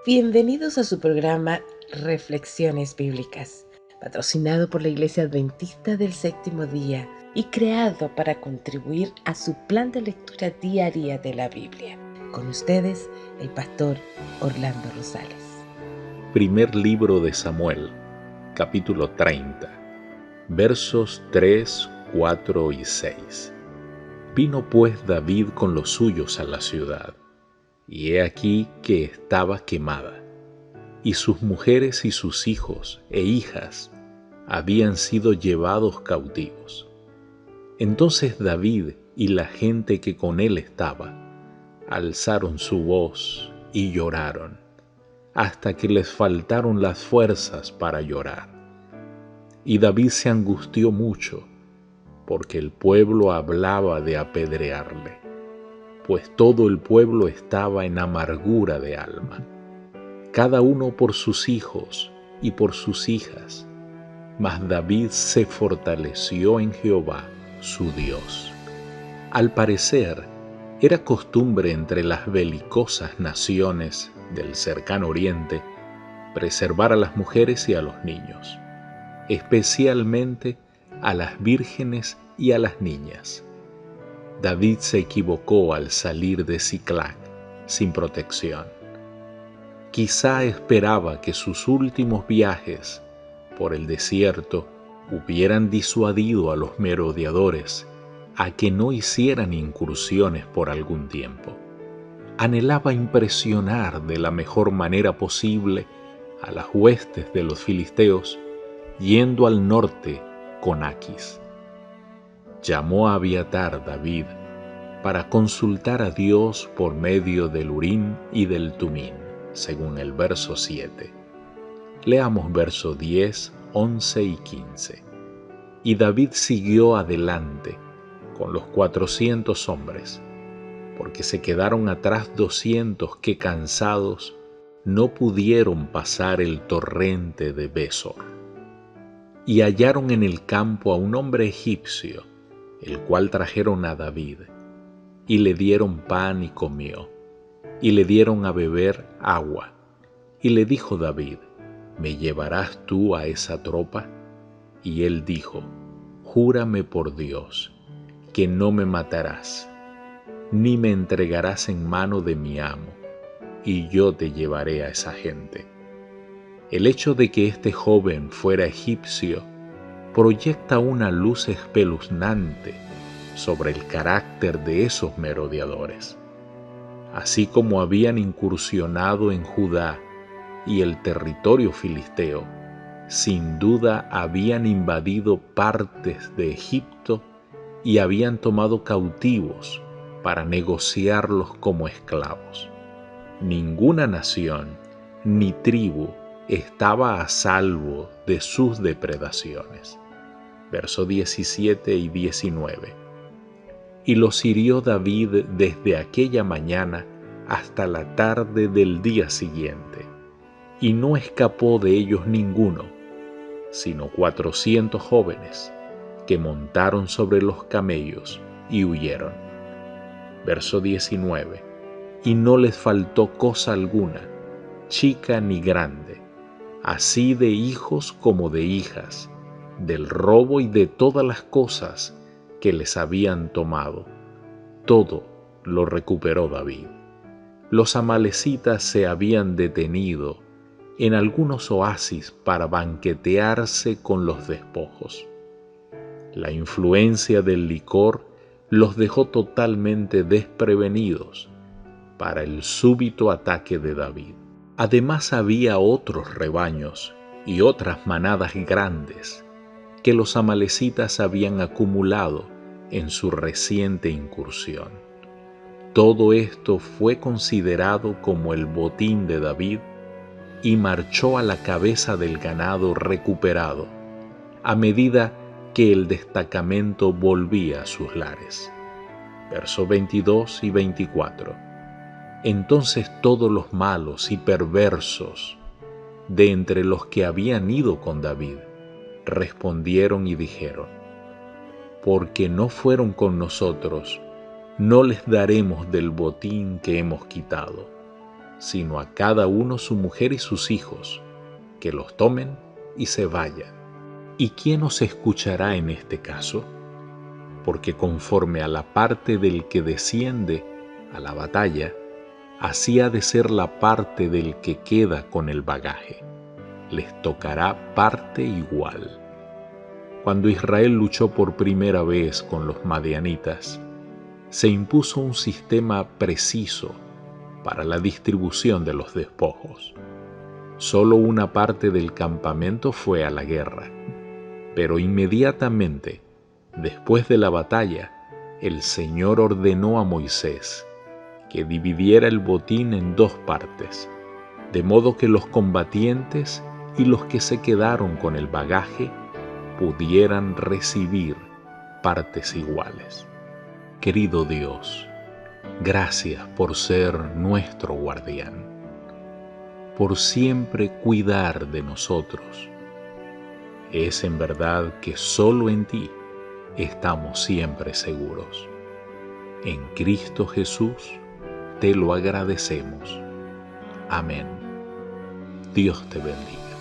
Bienvenidos a su programa Reflexiones Bíblicas, patrocinado por la Iglesia Adventista del Séptimo Día y creado para contribuir a su plan de lectura diaria de la Biblia. Con ustedes, el pastor Orlando Rosales. Primer libro de Samuel, capítulo 30, versos 3, 4 y 6. Vino pues David con los suyos a la ciudad, y he aquí que estaba quemada, y sus mujeres y sus hijos e hijas habían sido llevados cautivos. Entonces David y la gente que con él estaba alzaron su voz y lloraron, hasta que les faltaron las fuerzas para llorar. Y David se angustió mucho, porque el pueblo hablaba de apedrearle, pues todo el pueblo estaba en amargura de alma, cada uno por sus hijos y por sus hijas. Mas David se fortaleció en Jehová, su Dios. Al parecer, era costumbre entre las belicosas naciones del cercano oriente preservar a las mujeres y a los niños, especialmente a las vírgenes y a las niñas. David se equivocó al salir de Siclag sin protección. Quizá esperaba que sus últimos viajes por el desierto hubieran disuadido a los merodeadores a que no hicieran incursiones por algún tiempo. Anhelaba impresionar de la mejor manera posible a las huestes de los filisteos, yendo al norte con Aquis. Llamó a Abiatar David para consultar a Dios por medio del Urim y del Tumín, según el verso 7. Leamos verso 10, 11 y 15. Y David siguió adelante con los 400 hombres, porque se quedaron atrás 200 que cansados no pudieron pasar el torrente de Besor. Y hallaron en el campo a un hombre egipcio, el cual trajeron a David, y le dieron pan y comió, y le dieron a beber agua. Y le dijo David: ¿me llevarás tú a esa tropa? Y él dijo: júrame por Dios, que no me matarás, ni me entregarás en mano de mi amo, y yo te llevaré a esa gente. El hecho de que este joven fuera egipcio proyecta una luz espeluznante sobre el carácter de esos merodeadores. Así como habían incursionado en Judá y el territorio filisteo, sin duda habían invadido partes de Egipto y habían tomado cautivos para negociarlos como esclavos. Ninguna nación ni tribu estaba a salvo de sus depredaciones. Verso 17 y 19. Y los hirió David desde aquella mañana hasta la tarde del día siguiente, y no escapó de ellos ninguno, sino 400 jóvenes que montaron sobre los camellos y huyeron. Verso 19. Y no les faltó cosa alguna, chica ni grande, así de hijos como de hijas, del robo y de todas las cosas que les habían tomado. Todo lo recuperó David. Los amalecitas se habían detenido en algunos oasis para banquetearse con los despojos. La influencia del licor los dejó totalmente desprevenidos para el súbito ataque de David. Además había otros rebaños y otras manadas grandes que los amalecitas habían acumulado en su reciente incursión. Todo esto fue considerado como el botín de David y marchó a la cabeza del ganado recuperado a medida que el destacamento volvía a sus lares. Versos 22 y 24. Entonces todos los malos y perversos de entre los que habían ido con David respondieron y dijeron: porque no fueron con nosotros, no les daremos del botín que hemos quitado, sino a cada uno su mujer y sus hijos, que los tomen y se vayan. ¿Y quién os escuchará en este caso? Porque conforme a la parte del que desciende a la batalla, así ha de ser la parte del que queda con el bagaje. Les tocará parte igual. Cuando Israel luchó por primera vez con los madianitas, se impuso un sistema preciso para la distribución de los despojos. Solo una parte del campamento fue a la guerra, pero inmediatamente, después de la batalla, el Señor ordenó a Moisés que dividiera el botín en 2 partes, de modo que los combatientes y los que se quedaron con el bagaje pudieran recibir partes iguales. Querido Dios, gracias por ser nuestro guardián, por siempre cuidar de nosotros. Es en verdad que solo en ti estamos siempre seguros. En Cristo Jesús te lo agradecemos. Amén. Dios te bendiga.